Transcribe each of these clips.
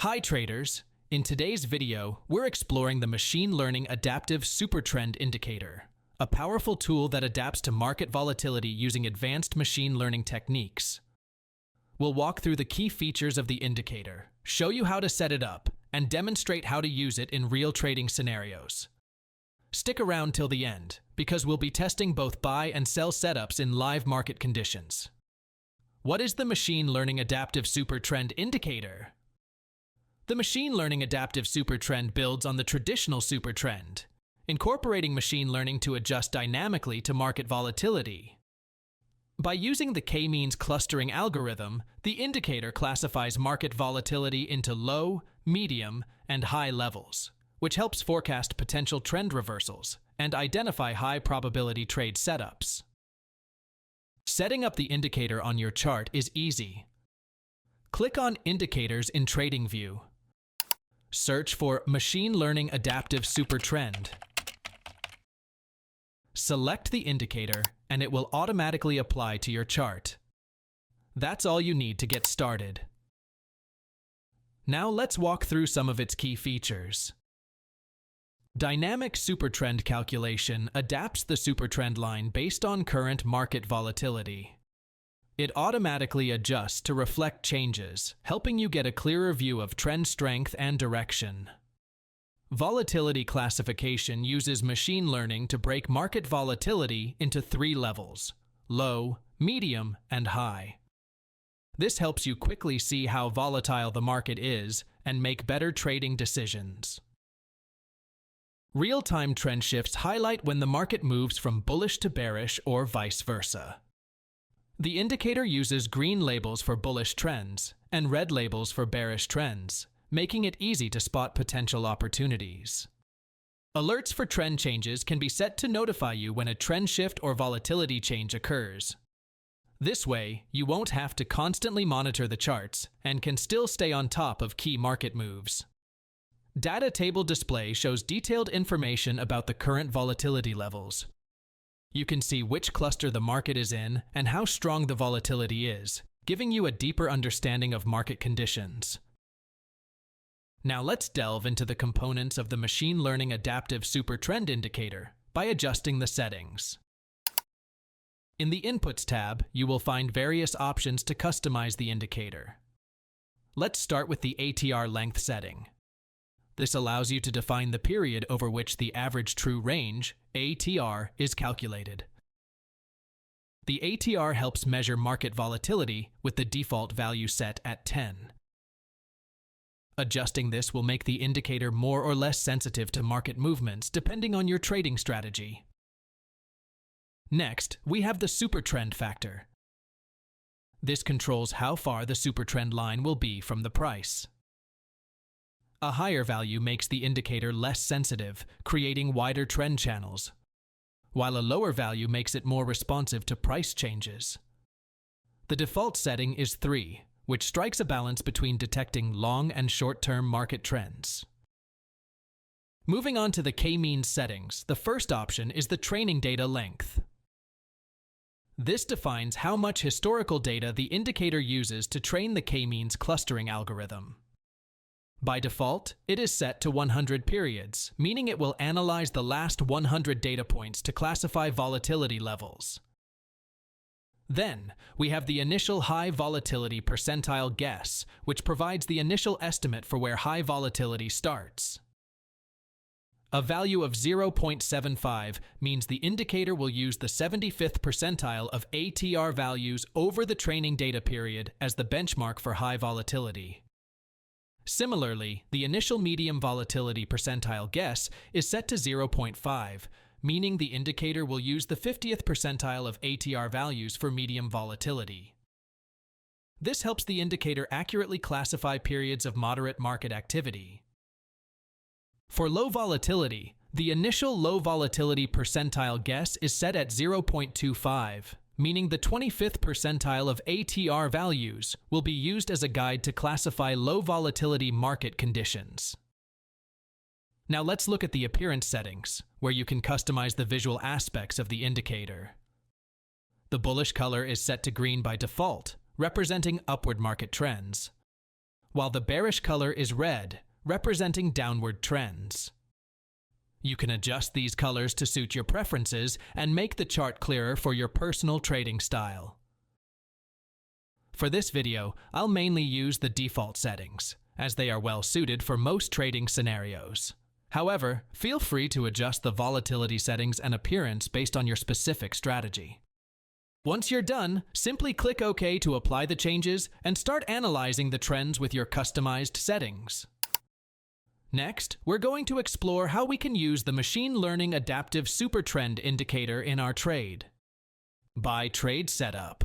Hi traders! In today's video, we're exploring the Machine Learning Adaptive SuperTrend Indicator, a powerful tool that adapts to market volatility using advanced machine learning techniques. We'll walk through the key features of the indicator, show you how to set it up, and demonstrate how to use it in real trading scenarios. Stick around till the end, because we'll be testing both buy and sell setups in live market conditions. What is the Machine Learning Adaptive SuperTrend Indicator? The Machine Learning Adaptive SuperTrend builds on the traditional SuperTrend, incorporating machine learning to adjust dynamically to market volatility. By using the k-means clustering algorithm, the indicator classifies market volatility into low, medium, and high levels, which helps forecast potential trend reversals and identify high-probability trade setups. Setting up the indicator on your chart is easy. Click on Indicators in TradingView. Search for Machine Learning Adaptive SuperTrend. Select the indicator, and it will automatically apply to your chart. That's all you need to get started. Now let's walk through some of its key features. Dynamic SuperTrend calculation adapts the SuperTrend line based on current market volatility. It automatically adjusts to reflect changes, helping you get a clearer view of trend strength and direction. Volatility classification uses machine learning to break market volatility into 3 levels: low, medium, and high. This helps you quickly see how volatile the market is and make better trading decisions. Real-time trend shifts highlight when the market moves from bullish to bearish or vice versa. The indicator uses green labels for bullish trends and red labels for bearish trends, making it easy to spot potential opportunities. Alerts for trend changes can be set to notify you when a trend shift or volatility change occurs. This way, you won't have to constantly monitor the charts and can still stay on top of key market moves. Data table display shows detailed information about the current volatility levels. You can see which cluster the market is in and how strong the volatility is, giving you a deeper understanding of market conditions. Now let's delve into the components of the Machine Learning Adaptive SuperTrend Indicator by adjusting the settings. In the Inputs tab, you will find various options to customize the indicator. Let's start with the ATR length setting. This allows you to define the period over which the average true range, ATR, is calculated. The ATR helps measure market volatility with the default value set at 10. Adjusting this will make the indicator more or less sensitive to market movements depending on your trading strategy. Next, we have the SuperTrend factor. This controls how far the SuperTrend line will be from the price. A higher value makes the indicator less sensitive, creating wider trend channels, while a lower value makes it more responsive to price changes. The default setting is 3, which strikes a balance between detecting long and short-term market trends. Moving on to the k-means settings, the first option is the training data length. This defines how much historical data the indicator uses to train the k-means clustering algorithm. By default, it is set to 100 periods, meaning it will analyze the last 100 data points to classify volatility levels. Then, we have the initial high volatility percentile guess, which provides the initial estimate for where high volatility starts. A value of 0.75 means the indicator will use the 75th percentile of ATR values over the training data period as the benchmark for high volatility. Similarly, the initial medium volatility percentile guess is set to 0.5, meaning the indicator will use the 50th percentile of ATR values for medium volatility. This helps the indicator accurately classify periods of moderate market activity. For low volatility, the initial low volatility percentile guess is set at 0.25. Meaning the 25th percentile of ATR values will be used as a guide to classify low volatility market conditions. Now let's look at the appearance settings, where you can customize the visual aspects of the indicator. The bullish color is set to green by default, representing upward market trends, while the bearish color is red, representing downward trends. You can adjust these colors to suit your preferences and make the chart clearer for your personal trading style. For this video, I'll mainly use the default settings, as they are well suited for most trading scenarios. However, feel free to adjust the volatility settings and appearance based on your specific strategy. Once you're done, simply click OK to apply the changes and start analyzing the trends with your customized settings. Next, we're going to explore how we can use the Machine Learning Adaptive SuperTrend indicator in our trade. By trade setup.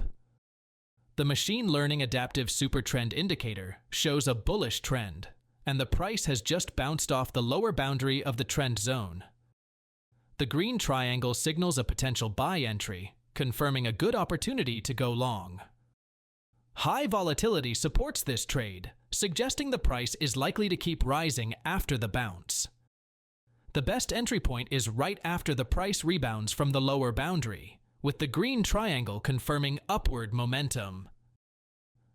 The Machine Learning Adaptive SuperTrend indicator shows a bullish trend, and the price has just bounced off the lower boundary of the trend zone. The green triangle signals a potential buy entry, confirming a good opportunity to go long. High volatility supports this trade, suggesting the price is likely to keep rising after the bounce. The best entry point is right after the price rebounds from the lower boundary, with the green triangle confirming upward momentum.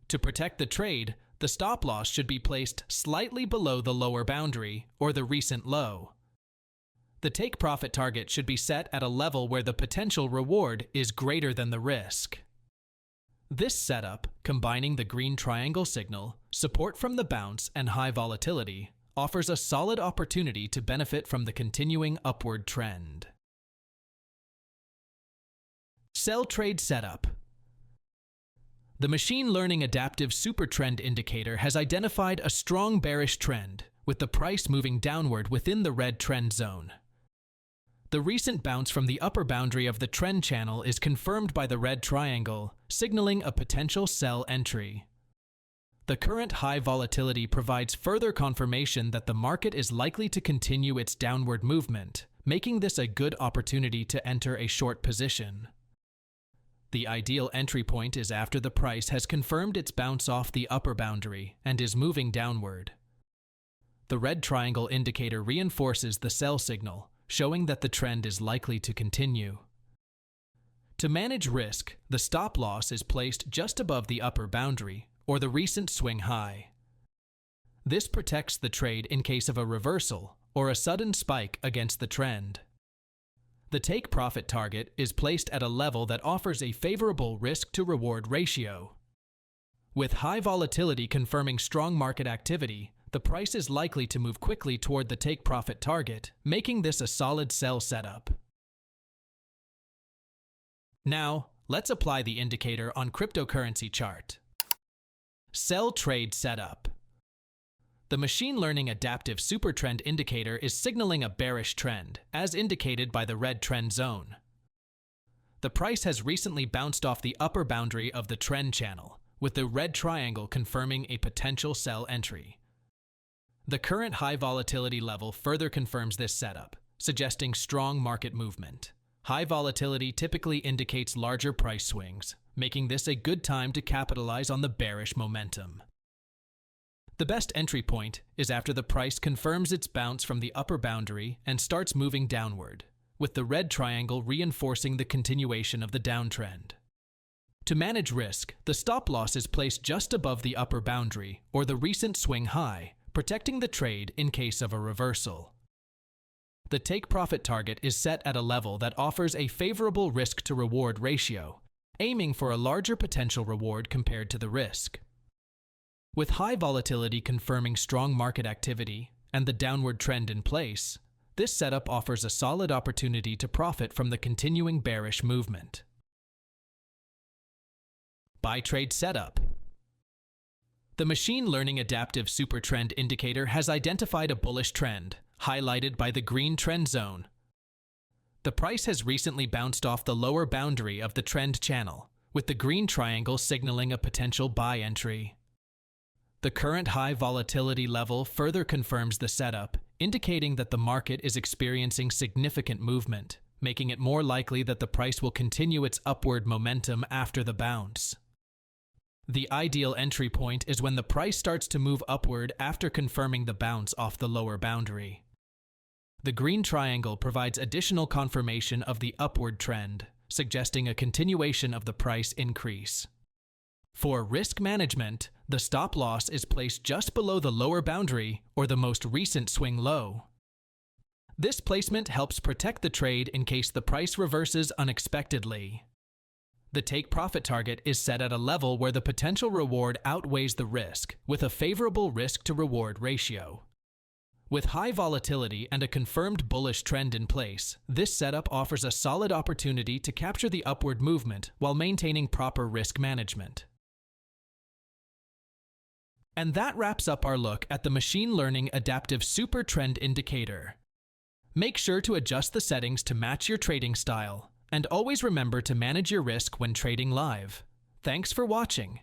To protect the trade, the stop loss should be placed slightly below the lower boundary or the recent low. The take profit target should be set at a level where the potential reward is greater than the risk. This setup, combining the green triangle signal, support from the bounce, and high volatility, offers a solid opportunity to benefit from the continuing upward trend. Sell trade setup. The Machine Learning Adaptive SuperTrend indicator has identified a strong bearish trend, with the price moving downward within the red trend zone. The recent bounce from the upper boundary of the trend channel is confirmed by the red triangle, signaling a potential sell entry. The current high volatility provides further confirmation that the market is likely to continue its downward movement, making this a good opportunity to enter a short position. The ideal entry point is after the price has confirmed its bounce off the upper boundary and is moving downward. The red triangle indicator reinforces the sell signal, showing that the trend is likely to continue. To manage risk, the stop loss is placed just above the upper boundary, or the recent swing high. This protects the trade in case of a reversal or a sudden spike against the trend. The take profit target is placed at a level that offers a favorable risk-to-reward ratio. With high volatility confirming strong market activity, the price is likely to move quickly toward the take profit target, making this a solid sell setup. Now, let's apply the indicator on cryptocurrency chart. Sell trade setup. The Machine Learning Adaptive SuperTrend indicator is signaling a bearish trend, as indicated by the red trend zone. The price has recently bounced off the upper boundary of the trend channel, with the red triangle confirming a potential sell entry. The current high volatility level further confirms this setup, suggesting strong market movement. High volatility typically indicates larger price swings, making this a good time to capitalize on the bearish momentum. The best entry point is after the price confirms its bounce from the upper boundary and starts moving downward, with the red triangle reinforcing the continuation of the downtrend. To manage risk, the stop loss is placed just above the upper boundary or the recent swing high, protecting the trade in case of a reversal. The take profit target is set at a level that offers a favorable risk-to-reward ratio, aiming for a larger potential reward compared to the risk. With high volatility confirming strong market activity and the downward trend in place, this setup offers a solid opportunity to profit from the continuing bearish movement. Buy trade setup. The Machine Learning Adaptive SuperTrend indicator has identified a bullish trend, highlighted by the green trend zone. The price has recently bounced off the lower boundary of the trend channel, with the green triangle signaling a potential buy entry. The current high volatility level further confirms the setup, indicating that the market is experiencing significant movement, making it more likely that the price will continue its upward momentum after the bounce. The ideal entry point is when the price starts to move upward after confirming the bounce off the lower boundary. The green triangle provides additional confirmation of the upward trend, suggesting a continuation of the price increase. For risk management, The stop loss is placed just below the lower boundary or the most recent swing low. This placement helps protect the trade in case the price reverses unexpectedly. The take profit target is set at a level where the potential reward outweighs the risk, with a favorable risk-to-reward ratio. With high volatility and a confirmed bullish trend in place, this setup offers a solid opportunity to capture the upward movement while maintaining proper risk management. And that wraps up our look at the machine learning adaptive SuperTrend indicator. Make sure to adjust the settings to match your trading style, and always remember to manage your risk when trading live. Thanks for watching.